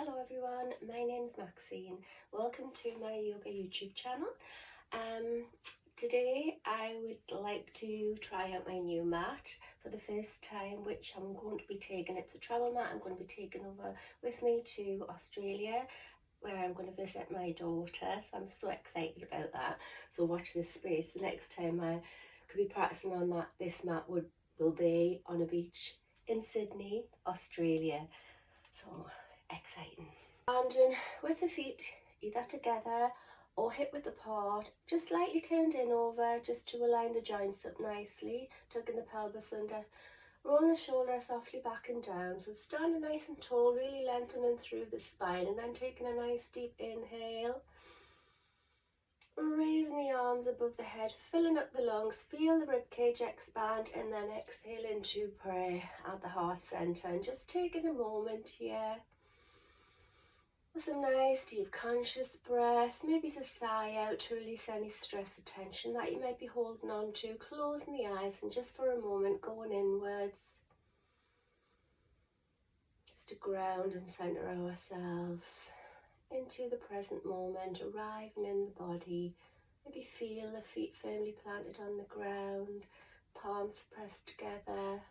Hello everyone, my name's Maxine. Welcome to my yoga YouTube channel. Today I would like to try out my new mat for the first time, which I'm going to be taking. It's a travel mat I'm going to be taking over with me to Australia, where I'm going to visit my daughter. So I'm so excited about that. So watch this space. The next time I could be practicing on this mat will be on a beach in Sydney, Australia. So exciting. Standing with the feet either together or hip width apart, just slightly turned in over, just to align the joints up nicely, tucking the pelvis under, rolling the shoulders softly back and down. So standing nice and tall, really lengthening through the spine, and then taking a nice deep inhale, raising the arms above the head, filling up the lungs, feel the rib cage expand, and then exhale into prayer at the heart center. And just taking a moment here with some nice deep conscious breaths, maybe a sigh out to release any stress or tension that you might be holding on to, closing the eyes and just for a moment going inwards, just to ground and center ourselves into the present moment, arriving in the body. Maybe feel the feet firmly planted on the ground, palms pressed together.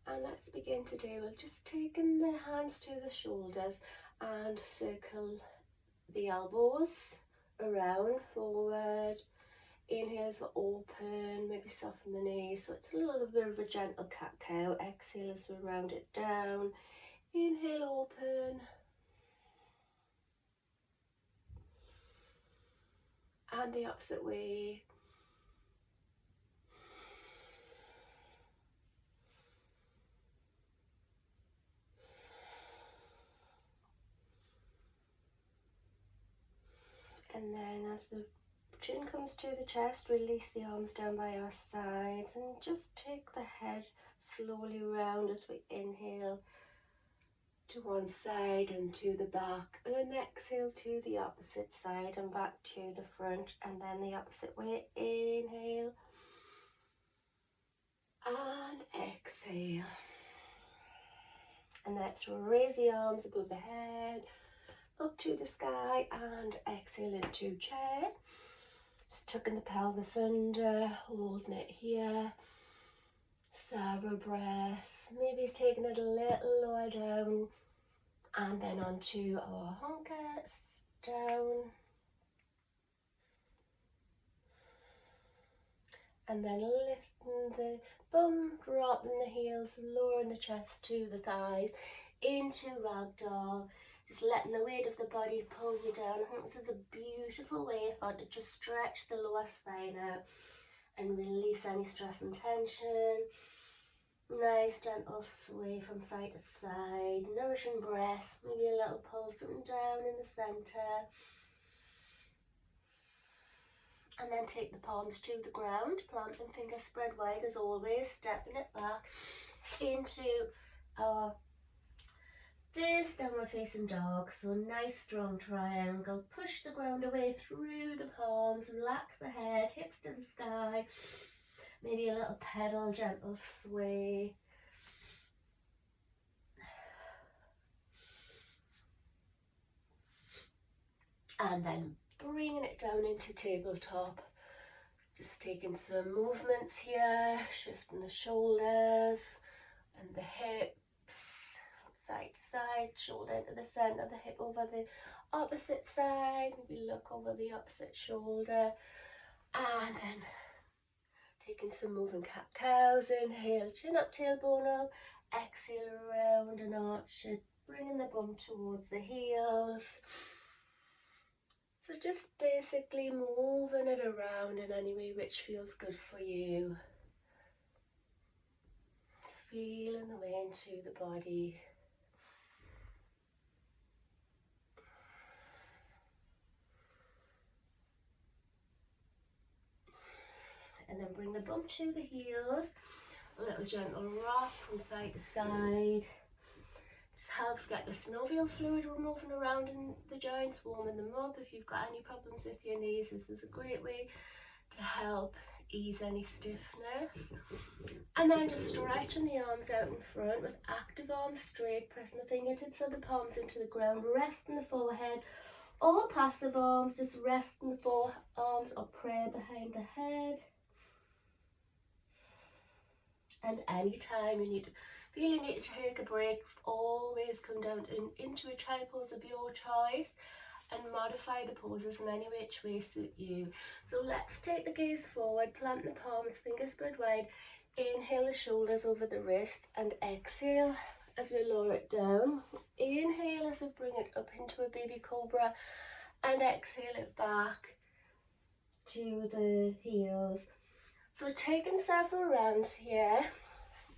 And let's begin to do, we'll just taking the hands to the shoulders and circle the elbows around, forward. Inhales for open, maybe soften the knees, so it's a little bit of a gentle cat-cow. Exhale as we round it down. Inhale, open. And the opposite way. And then as the chin comes to the chest, release the arms down by our sides and just take the head slowly round as we inhale to one side and to the back, and then exhale to the opposite side and back to the front, and then the opposite way. Inhale and exhale. And let's raise the arms above the head, up to the sky, and exhale into chair. Just tucking the pelvis under, holding it here. Several breaths. Maybe it's taking it a little lower down, and then onto our hunkers, down. And then lifting the bum, dropping the heels, lowering the chest to the thighs, into ragdoll. Just letting the weight of the body pull you down. I think this is a beautiful way for it to just stretch the lower spine out and release any stress and tension. Nice gentle sway from side to side, nourishing breath, maybe a little pulse up and down in the center. And then take the palms to the ground, planting fingers spread wide as always, stepping it back into our first downward facing dog. So a nice strong triangle, push the ground away through the palms, relax the head, hips to the sky, maybe a little pedal, gentle sway. And then bringing it down into tabletop. Just taking some movements here, shifting the shoulders and the hips from side to side, shoulder into the center, the hip over the opposite side, maybe look over the opposite shoulder, and then taking some moving cat-cows. Inhale, chin up, tailbone up, exhale, round and arch it, bringing the bum towards the heels. So just basically moving it around in any way which feels good for you. Just feeling the way into the body. And then bring the bum to the heels. A little gentle rock from side to side. Just helps get the synovial fluid moving around in the joints, warming them up. If you've got any problems with your knees, this is a great way to help ease any stiffness. And then just stretching the arms out in front with active arms straight, pressing the fingertips of the palms into the ground, resting the forehead, or passive arms, just resting the forearms or prayer behind the head. And anytime you feel you need to take a break, always come down into a child pose of your choice and modify the poses in any which way suit you. So let's take the gaze forward, plant the palms, fingers spread wide. Inhale the shoulders over the wrists and exhale as we lower it down. Inhale as we bring it up into a baby cobra and exhale it back to the heels. So taking several rounds here,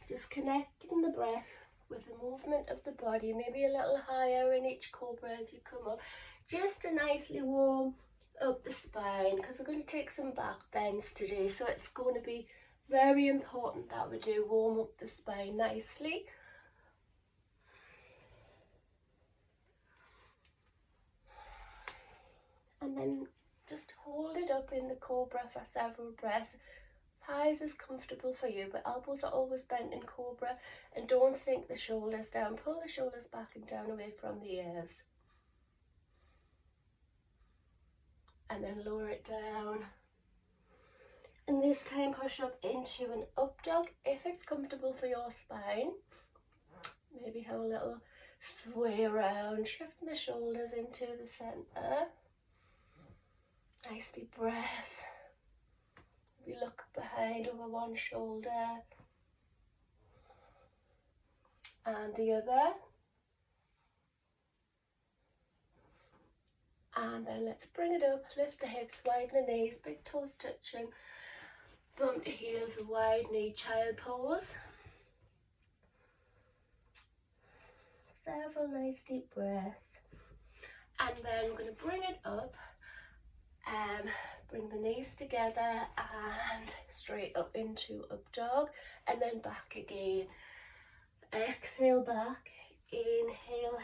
just connecting the breath with the movement of the body, maybe a little higher in each cobra as you come up, just to nicely warm up the spine, because we're going to take some back bends today, so it's going to be very important that we do warm up the spine nicely. And then just hold it up in the cobra for several breaths. Thighs is comfortable for you, but elbows are always bent in cobra, and don't sink the shoulders down. Pull the shoulders back and down away from the ears. And then lower it down. And this time push up into an up dog if it's comfortable for your spine. Maybe have a little sway around, shifting the shoulders into the center. Nice deep breath. We look behind over one shoulder and the other. And then let's bring it up, lift the hips, widen the knees, big toes touching, bump the heels, wide knee, child pose. Several nice deep breaths. And then we're going to bring it up, bring the knees together and straight up into up dog, and then back again. Exhale back, inhale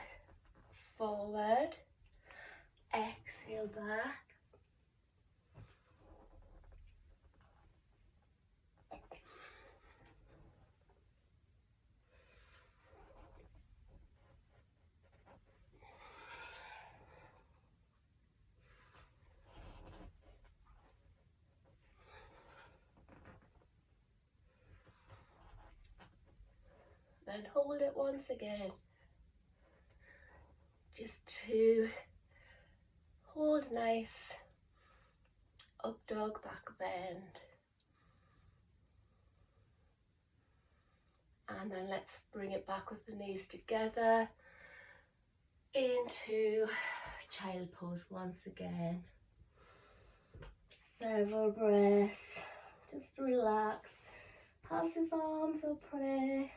forward, exhale back. Then hold it once again, just to hold nice up dog, back bend. And then let's bring it back with the knees together into child pose once again. Several breaths, just relax, passive arms or prayer.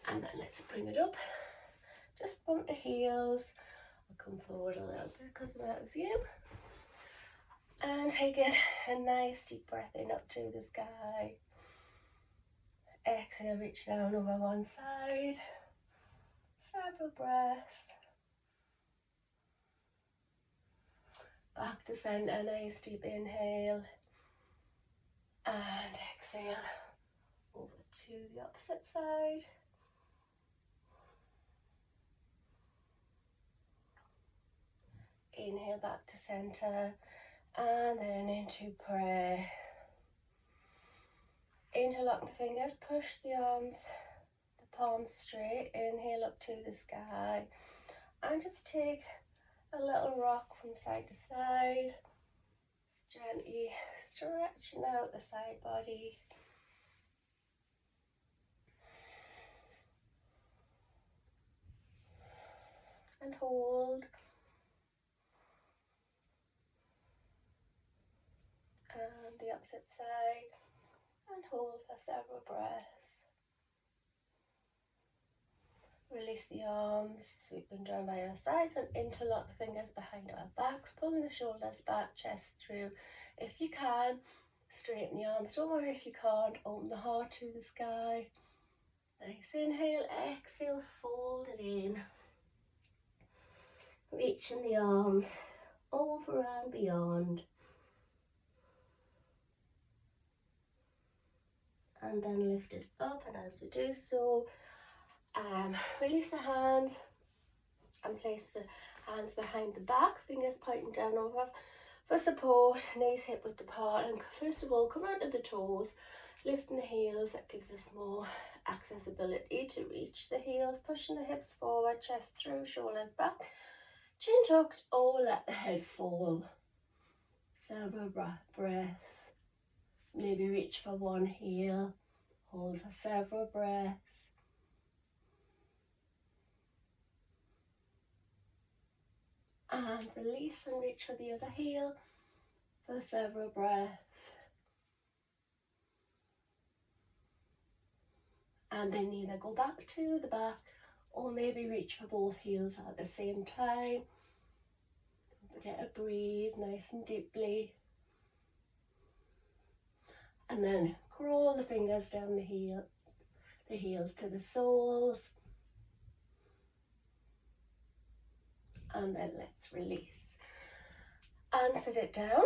And then let's bring it up, just bump the heels, I'll come forward a little bit because I'm out of view. And take it a nice deep breath in up to the sky. Exhale, reach down over one side. Several breaths. Back to center, nice deep inhale. And exhale over to the opposite side. Inhale back to center. And then into prayer. Interlock the fingers, push the arms, the palms straight. Inhale up to the sky. And just take a little rock from side to side. Gently stretching out the side body. And hold. And the opposite side, and hold for several breaths. Release the arms, sweep them down by our sides and interlock the fingers behind our backs, pulling the shoulders back, chest through. If you can, straighten the arms. Don't worry if you can't, open the heart to the sky. Nice inhale, exhale, fold it in. reaching the arms over and beyond, and then lift it up. And as we do so, release the hand and place the hands behind the back, fingers pointing down over for support, knees hip width apart. And first of all, come out of the toes, lifting the heels. That gives us more accessibility to reach the heels, pushing the hips forward, chest through, shoulders back, chin tucked, or let the head fall. Several breaths. Maybe reach for one heel, hold for several breaths. And release and reach for the other heel for several breaths. And then either go back to the back or maybe reach for both heels at the same time. Don't forget to breathe nice and deeply. And then crawl the fingers down the heels to the soles. And then let's release. And sit it down.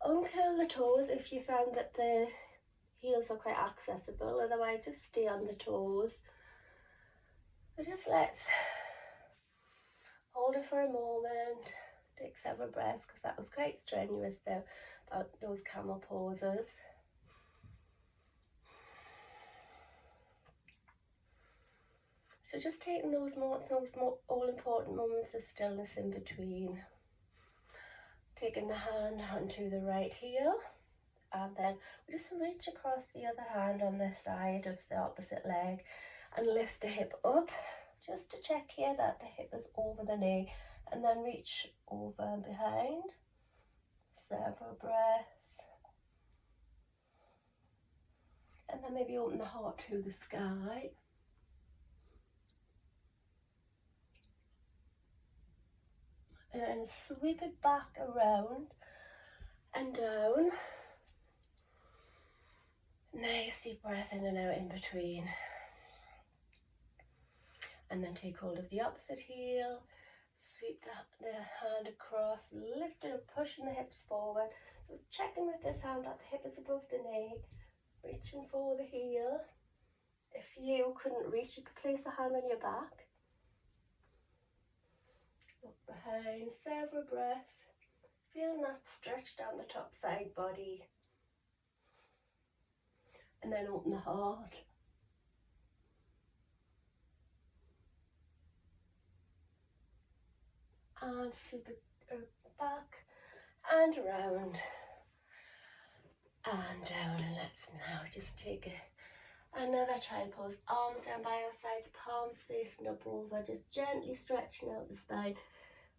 Uncurl the toes if you found that the heels are quite accessible, otherwise just stay on the toes. But just let's hold it for a moment, take several breaths, because that was quite strenuous there, about those camel poses. So just taking those all important moments of stillness in between. Taking the hand onto the right heel, and then we just reach across the other hand on the side of the opposite leg and lift the hip up, just to check here that the hip is over the knee, and then reach over and behind. Several breaths. And then maybe open the heart to the sky. And then sweep it back around and down. Nice deep breath in and out in between. And then take hold of the opposite heel. Sweep the hand across, lift it up, pushing the hips forward. So checking with this hand that the hip is above the knee, reaching for the heel. If you couldn't reach, you could place the hand on your back. Look behind, several breaths. Feeling that stretch down the top side body. And then open the heart. And sweep it back and around and down. And let's now just take another child pose. Arms down by our sides, palms facing up over, just gently stretching out the spine.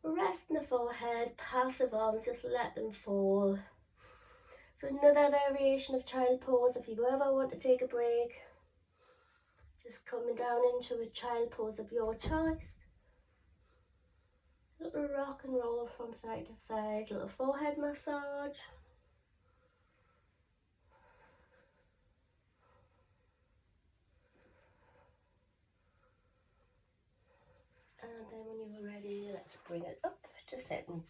Resting the forehead, passive arms, just let them fall. So another variation of child pose. If you ever want to take a break, just coming down into a child pose of your choice. Little rock and roll from side to side, little forehead massage. And then when you're ready, let's bring it up to sitting.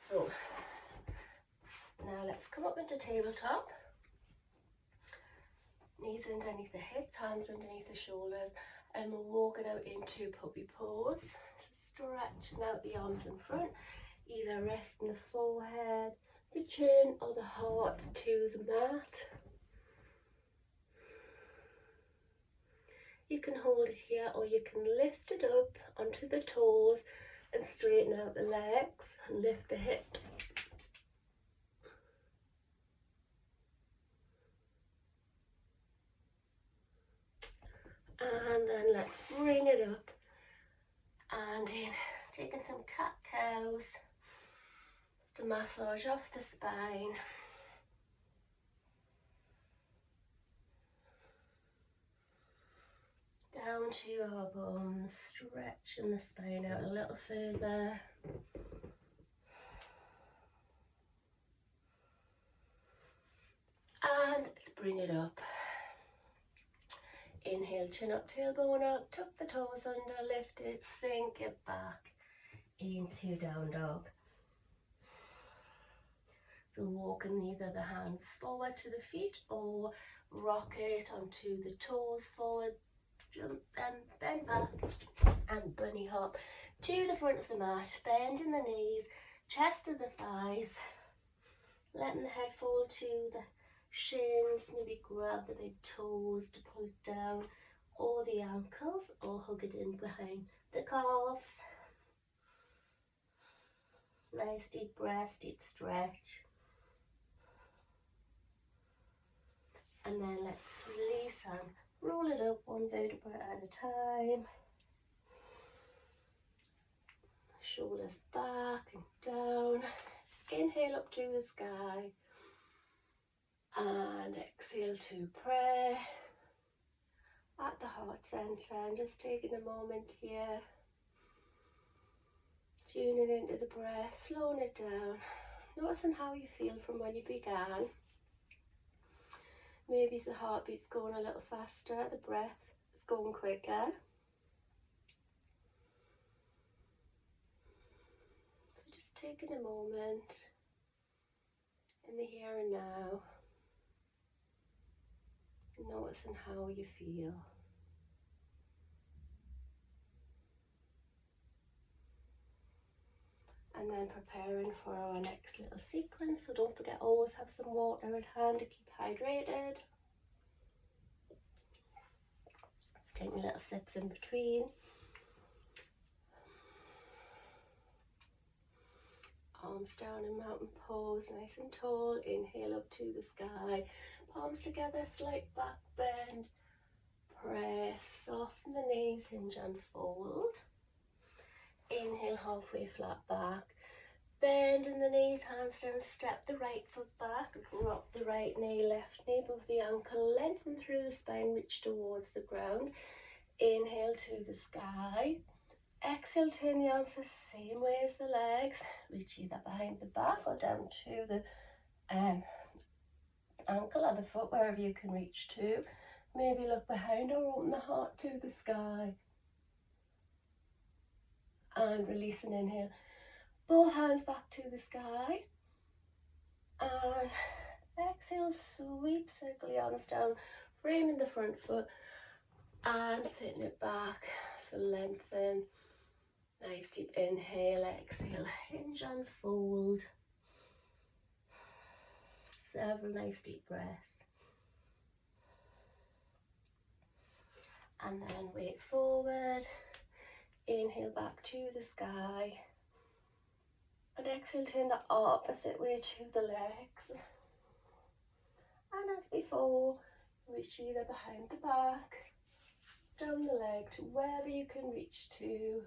So now let's come up into tabletop. Knees underneath the hips, hands underneath the shoulders, and we're walking out into puppy pose. So stretching out the arms in front, either resting the forehead, the chin, or the heart to the mat. You can hold it here, or you can lift it up onto the toes and straighten out the legs and lift the hips. And then let's bring it up and in, taking some cat-cows just to massage off the spine. Down to your bums, stretching the spine out a little further. And let's bring it up. Inhale, chin up, tailbone up, tuck the toes under, lift it, sink it back. into down dog. So walking either the hands forward to the feet or rock it onto the toes forward, jump and bend back and bunny hop to the front of the mat, bending the knees, chest to the thighs, letting the head fall to the shins, maybe grab the big toes to pull it down, or the ankles, or hug it in behind the calves. Nice deep breath, deep stretch. And then let's release and roll it up one vertebra at a time. Shoulders back and down. Inhale up to the sky. And exhale to pray at the heart center. And just taking a moment here. Tuning into the breath, slowing it down. Noticing how you feel from when you began. Maybe the heartbeat's going a little faster, the breath is going quicker. So just taking a moment in the here and now, noticing how you feel. And then preparing for our next little sequence. So don't forget, always have some water at hand to keep hydrated. Just taking little sips in between. Arms down in mountain pose, nice and tall. Inhale up to the sky. Palms together, slight back bend. Press, soften the knees, hinge and fold. Inhale, halfway flat back. Bend in the knees, hands down, step the right foot back. Drop the right knee, left knee above the ankle. Lengthen through the spine, reach towards the ground. Inhale to the sky. Exhale, turn the arms the same way as the legs. Reach either behind the back or down to the ankle or the foot, wherever you can reach to. Maybe look behind or open the heart to the sky. And release and inhale. Both hands back to the sky. And exhale, sweep circle arms down, framing the front foot and fitting it back. So lengthen. Nice deep inhale, exhale, hinge and fold. Several nice deep breaths. And then weight forward. Inhale back to the sky. And exhale, turn the opposite way to the legs. And as before, reach either behind the back, down the leg to wherever you can reach to.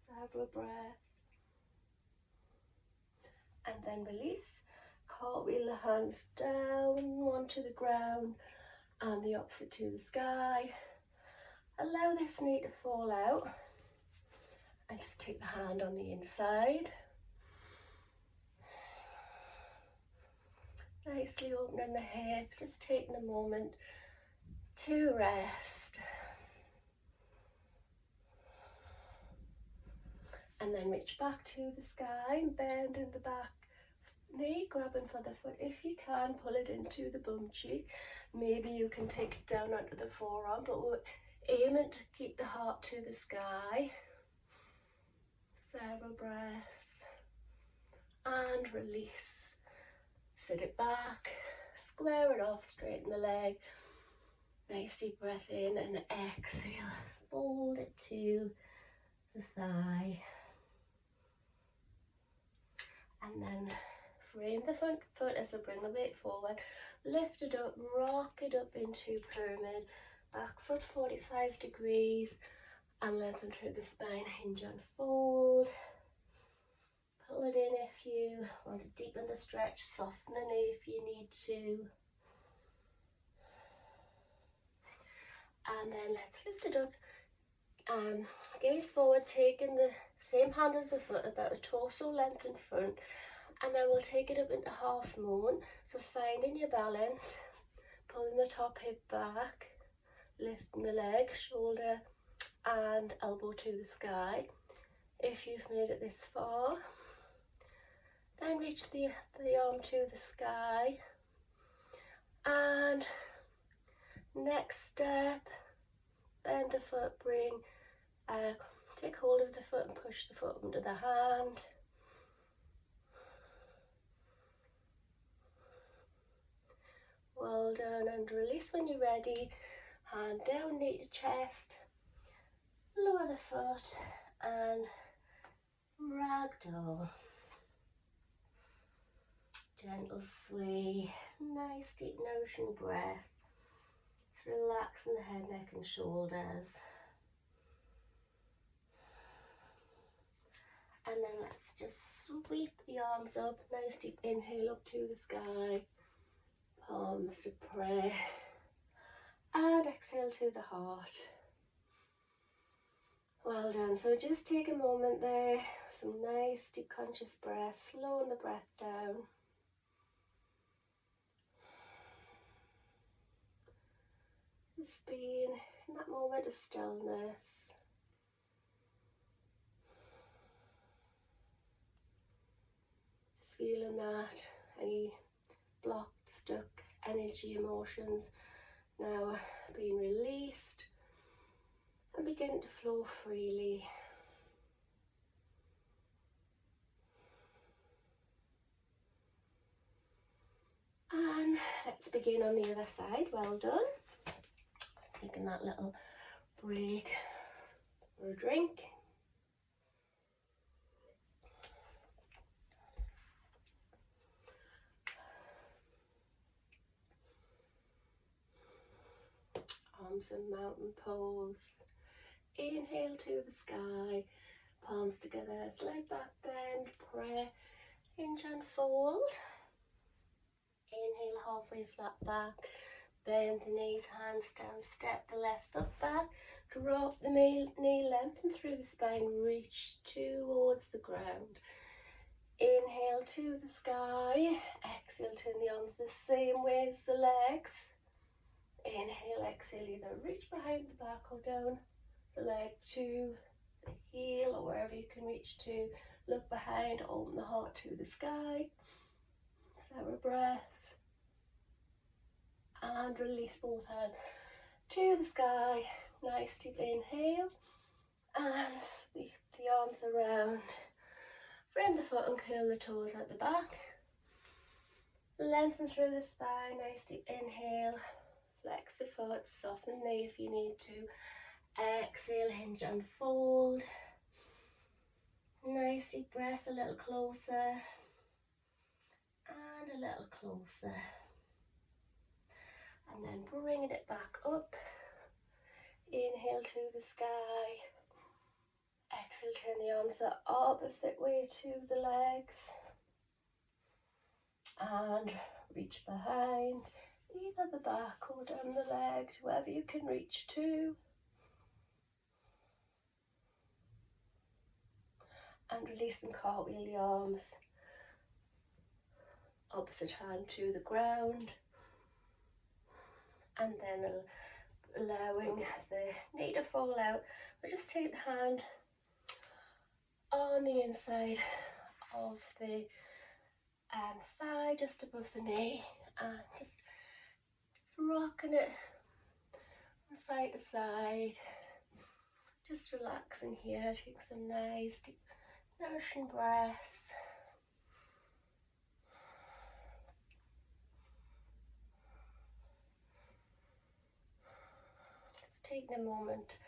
Several breaths. And then release. Cartwheel the hands down, one to the ground and the opposite to the sky. Allow this knee to fall out. And just take the hand on the inside. Nicely opening the hip, just taking a moment to rest. And then reach back to the sky and bend in the back knee, grabbing for the foot. If you can, pull it into the bum cheek. Maybe you can take it down onto the forearm, but we're aiming to keep the heart to the sky. Several breaths. And release. Sit it back, square it off, straighten the leg. Nice deep breath in and exhale. Fold it to the thigh. And then frame the front foot as we bring the weight forward. Lift it up, rock it up into pyramid. Back foot 45 degrees. And lengthen through the spine, hinge and fold. Pull it in if you want to deepen the stretch, soften the knee if you need to. And then let's lift it up. Gaze forward, taking the same hand as the foot, about a torso length in front. And then we'll take it up into half moon. So finding your balance, pulling the top hip back, lifting the leg, shoulder and elbow to the sky. if you've made it this far. Then reach the arm to the sky. And next step, bend the foot, take hold of the foot and push the foot under the hand. Well done, and release when you're ready. Hand down, knee to chest, lower the foot and ragdoll. Gentle sway, nice deep nourishing breath. It's relaxing the head, neck and shoulders. And then let's just sweep the arms up, nice deep inhale up to the sky, palms to prayer, and exhale to the heart. Well done. So just take a moment there, some nice deep conscious breath, slowing the breath down. Just being in that moment of stillness. Just feeling that any blocked, stuck energy, emotions now being released and begin to flow freely. And let's begin on the other side. Well done. Taking that little break for a drink. Arms in mountain pose. Inhale to the sky, palms together, slight back bend, prayer, hinge and fold. Inhale, halfway flat back, bend the knees, hands down, step the left foot back, drop the knee, lengthen through the spine, reach towards the ground. Inhale to the sky, exhale, turn the arms the same way as the legs. Inhale, exhale, either reach behind the back or down the leg to the heel or wherever you can reach to. Look behind, open the heart to the sky. Sour breath. And release both hands to the sky. Nice deep inhale. And sweep the arms around. Frame the foot and curl the toes at the back. Lengthen through the spine. Nice deep inhale. Flex the foot, soften the knee if you need to. Exhale, hinge and fold. Nice deep breath, a little closer. And a little closer. And then bringing it back up. Inhale to the sky. Exhale, turn the arms the opposite way to the legs. And reach behind. Either the back or down the leg, to wherever you can reach to. And release and cartwheel the arms. Opposite hand to the ground. And then allowing the knee to fall out. But just take the hand on the inside of the thigh, just above the knee. And just rocking it from side to side, just relaxing here, take some nice deep nourishing breaths. Just taking a moment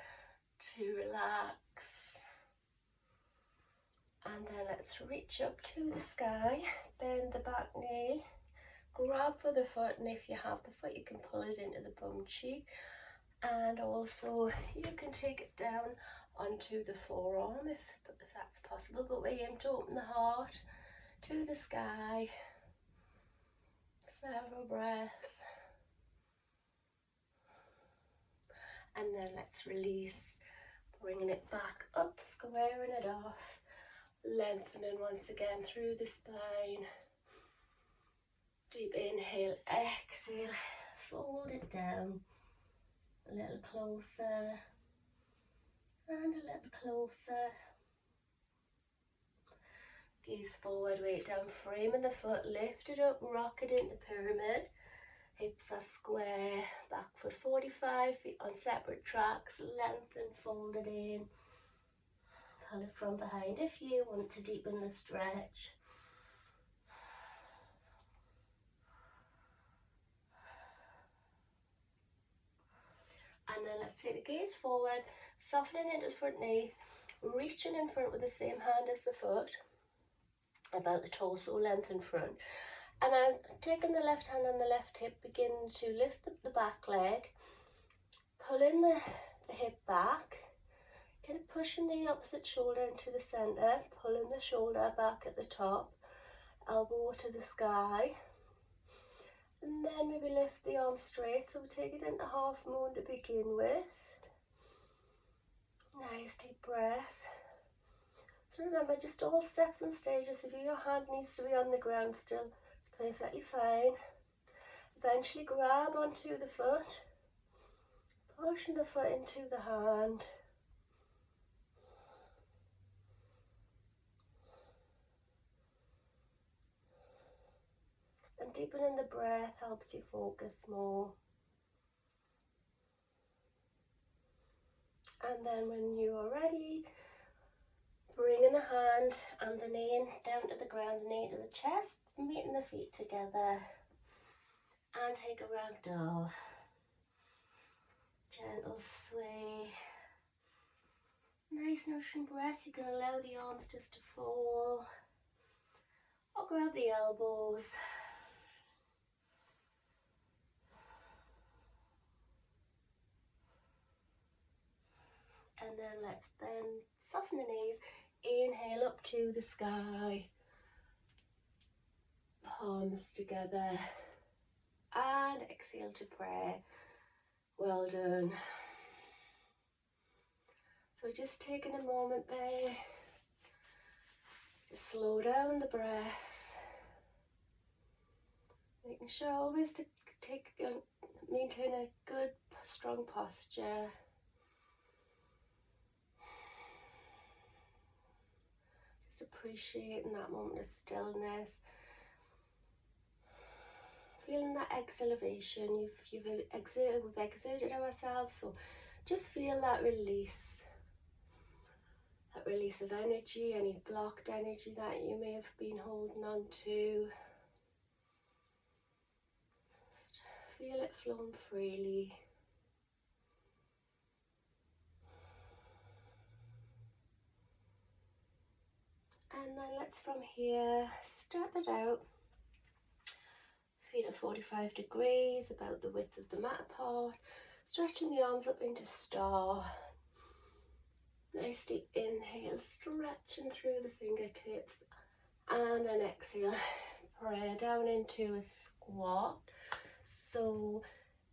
to relax, and then let's reach up to the sky, bend the back knee. Grab for the foot, and if you have the foot you can pull it into the bum cheek, and also you can take it down onto the forearm if that's possible, but we aim to open the heart to the sky. Several breaths, and then let's release, bringing it back up, squaring it off, lengthening once again through the spine. Deep inhale, exhale, fold it down, a little closer, and a little closer. Gaze forward, weight down, framing the foot, lift it up, rock it into pyramid. Hips are square, back foot 45, feet on separate tracks, lengthen, fold it in. Pull it from behind if you want to deepen the stretch. And then let's take the gaze forward, softening into the front knee, reaching in front with the same hand as the foot, about the torso length in front. And I'm taking the left hand on the left hip, begin to lift the back leg, pulling the hip back, kind of pushing the opposite shoulder into the centre, pulling the shoulder back at the top, elbow to the sky. And then maybe lift the arm straight, so take it into half moon to begin with. Nice deep breath. So remember, just all steps and stages. If your hand needs to be on the ground still, it's perfectly fine. Eventually grab onto the foot, pushing the foot into the hand. And deepening the breath helps you focus more. And then when you are ready, bringing the hand and the knee down to the ground, knee to the chest, meeting the feet together. And take a ragdoll. Gentle sway. Nice nourishing breath. You can allow the arms just to fall. Or grab the elbows. And then let's bend, soften the knees, inhale up to the sky, palms together, and exhale to prayer. Well done. So just taking a moment there to slow down the breath, making sure always to maintain a good, strong posture. Appreciating that moment of stillness, feeling that exhalation. We've exerted ourselves, so just feel that release of energy, any blocked energy that you may have been holding on to. Just feel it flowing freely. And then let's from here step it out. Feet at 45 degrees, about the width of the mat apart. Stretching the arms up into star. Nice deep inhale, stretching through the fingertips. And then exhale, prayer down into a squat. So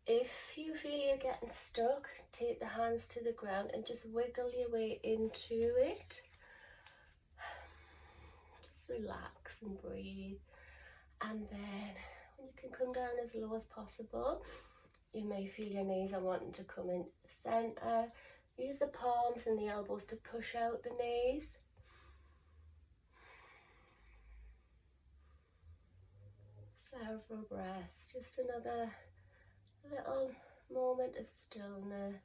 if you feel you're getting stuck, take the hands to the ground and just wiggle your way into it. Relax and breathe, and then when you can come down as low as possible, you may feel your knees are wanting to come into the center. Use the palms and the elbows to push out the knees. Several breaths, just another little moment of stillness.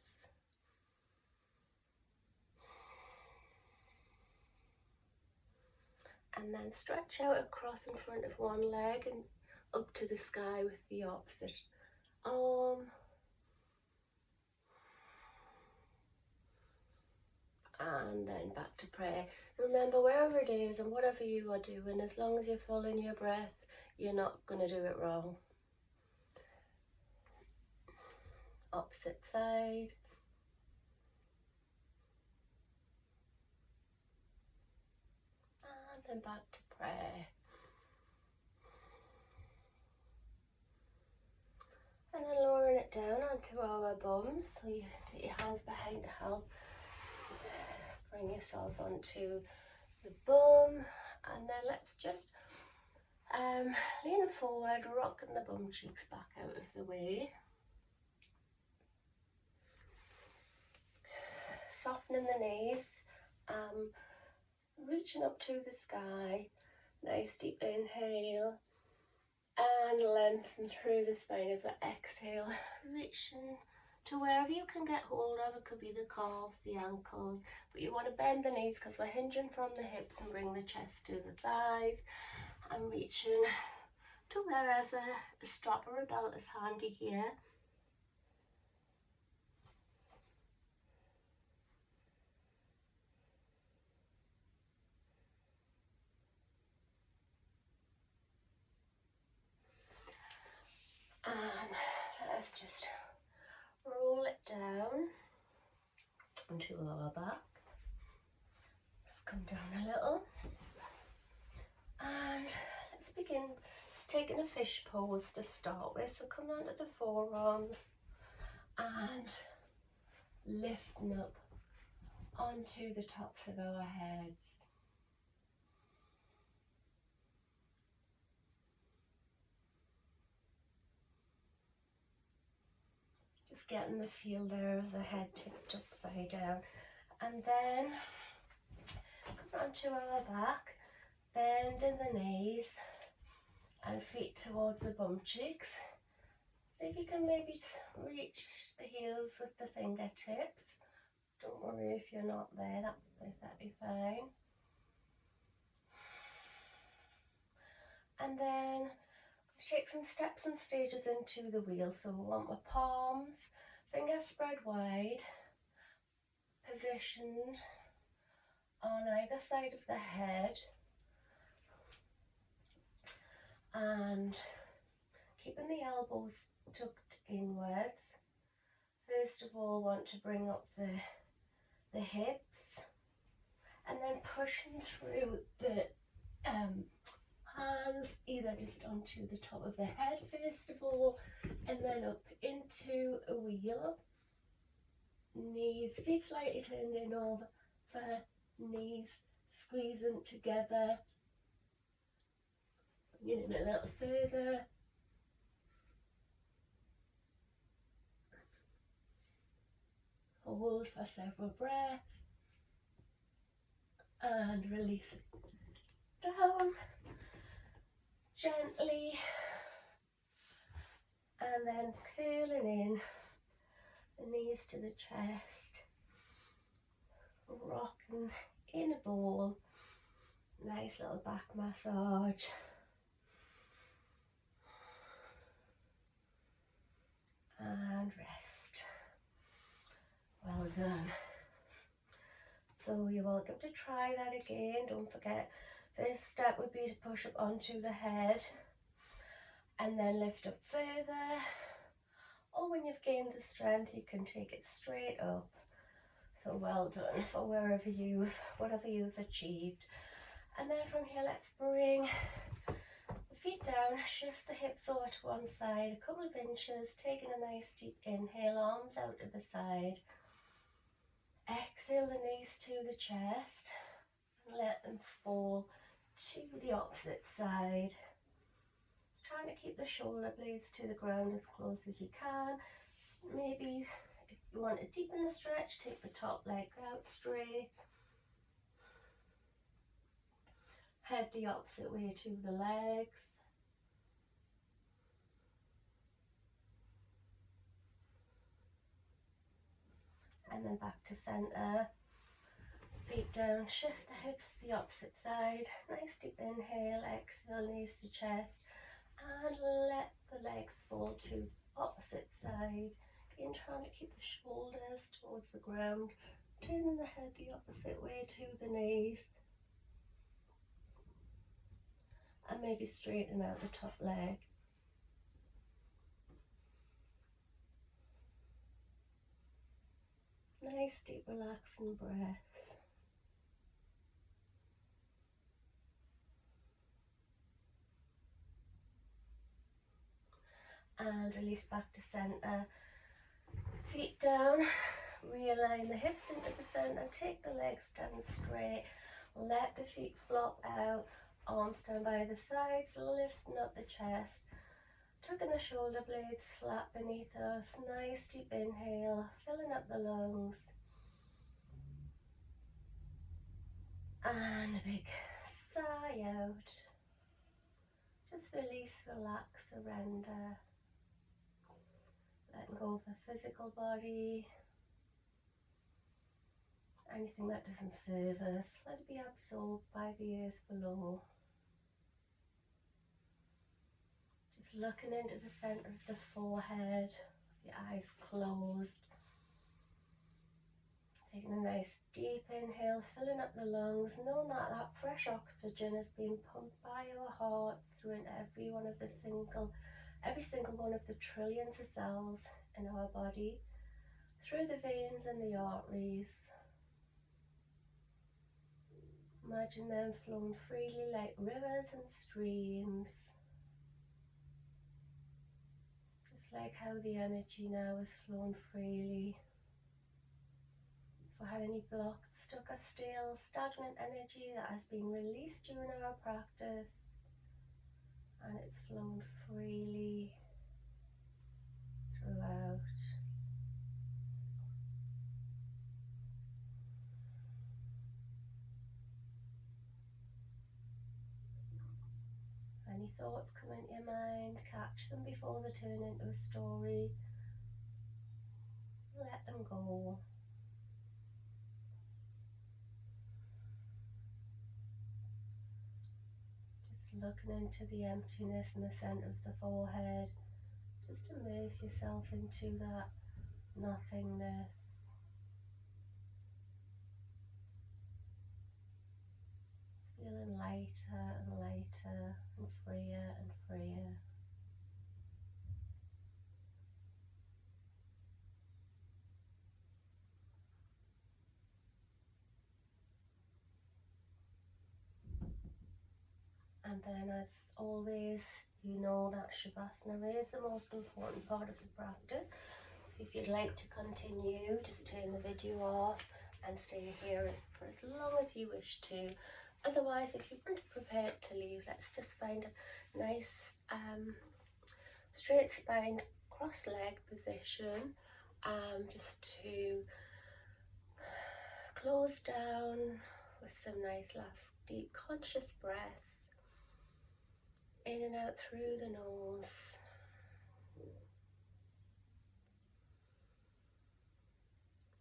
And then stretch out across in front of one leg and up to the sky with the opposite arm. And then back to prayer. Remember, wherever it is and whatever you are doing, as long as you're following your breath, you're not going to do it wrong. Opposite side. And then back to prayer. And then lowering it down onto our bums. So you take your hands behind to help bring yourself onto the bum. And then let's just lean forward, rocking the bum cheeks back out of the way. Softening the knees. reaching up to the sky. Nice deep inhale and lengthen through the spine as we exhale, reaching to wherever you can get hold of. It could be the calves, the ankles, but you want to bend the knees because we're hinging from the hips, and bring the chest to the thighs, and reaching to wherever a strap or a belt is handy here. Let's just roll it down onto our back. Just come down a little. And let's begin just taking a fish pose to start with. So come down to the forearms and lifting up onto the tops of our heads. Just getting the feel there of the head tipped upside down. And then come onto our back, bending the knees and feet towards the bum cheeks. See if you can maybe reach the heels with the fingertips. Don't worry if you're not there, that's perfectly fine. And then take some steps and stages into the wheel. So we want my palms, fingers spread wide, positioned on either side of the head, and keeping the elbows tucked inwards. First of all, want to bring up the hips, and then pushing through the hands either just onto the top of the head first of all, and then up into a wheel. Knees, feet slightly turned in over, knees squeezing together. Bring it in a little further. Hold for several breaths and release it down gently, and then curling in the knees to the chest, rocking in a ball. Nice little back massage. And rest. Well done. So you're welcome to try that again. Don't forget, first step would be to push up onto the head and then lift up further. Or when you've gained the strength, you can take it straight up. So well done for whatever you've achieved. And then from here, let's bring the feet down, shift the hips over to one side, a couple of inches, taking a nice deep inhale, arms out to the side. Exhale the knees to the chest and let them fall to the opposite side. Just trying to keep the shoulder blades to the ground as close as you can. Maybe if you want to deepen the stretch, take the top leg out straight. Head the opposite way to the legs. And then back to center. Feet down, shift the hips to the opposite side. Nice deep inhale, exhale, knees to chest. And let the legs fall to opposite side. Again, trying to keep the shoulders towards the ground. Turning the head the opposite way to the knees. And maybe straighten out the top leg. Nice deep relaxing breath. And release back to center. Feet down, realign the hips into the center, take the legs down straight, let the feet flop out, arms down by the sides, lifting up the chest, tucking the shoulder blades flat beneath us. Nice deep inhale, filling up the lungs. And a big sigh out. Just release, relax, surrender. Letting go of the physical body. Anything that doesn't serve us, let it be absorbed by the earth below. Just looking into the center of the forehead, your eyes closed. Taking a nice deep inhale, filling up the lungs, knowing that that fresh oxygen is being pumped by our hearts through into every single one of the trillions of cells in our body, through the veins and the arteries. Imagine them flowing freely like rivers and streams. Just like how the energy now is flowing freely. If we had any blocked, stuck or stale, stagnant energy that has been released during our practice, and it's flown freely throughout. Any thoughts come into your mind, catch them before they turn into a story. Let them go. Just looking into the emptiness in the centre of the forehead. Just immerse yourself into that nothingness. Feeling lighter and lighter and freer and freer. And then, as always, you know that Savasana is the most important part of the practice. If you'd like to continue, just turn the video off and stay here for as long as you wish to. Otherwise, if you weren't prepared to leave, let's just find a nice straight spine, cross leg position, just to close down with some nice last deep conscious breaths. In and out through the nose.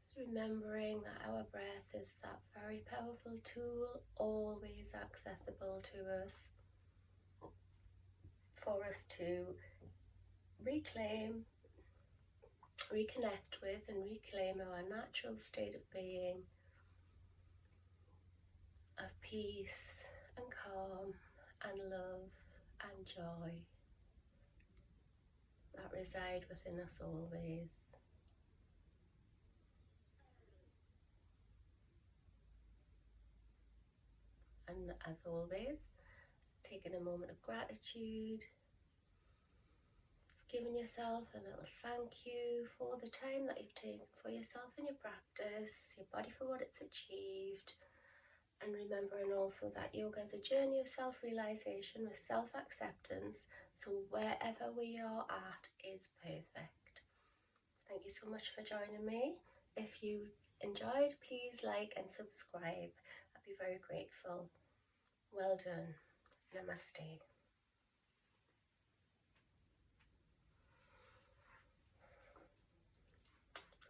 Just remembering that our breath is that very powerful tool, always accessible to us, for us to reclaim, reconnect with and reclaim our natural state of being, of peace and calm and love and joy that reside within us always. And as always, taking a moment of gratitude, just giving yourself a little thank you for the time that you've taken for yourself in your practice, your body for what it's achieved, and remembering also that yoga is a journey of self-realization with self-acceptance, so wherever we are at is perfect. Thank you so much for joining me. If you enjoyed, please like and subscribe. I'd be very grateful. Well done. Namaste.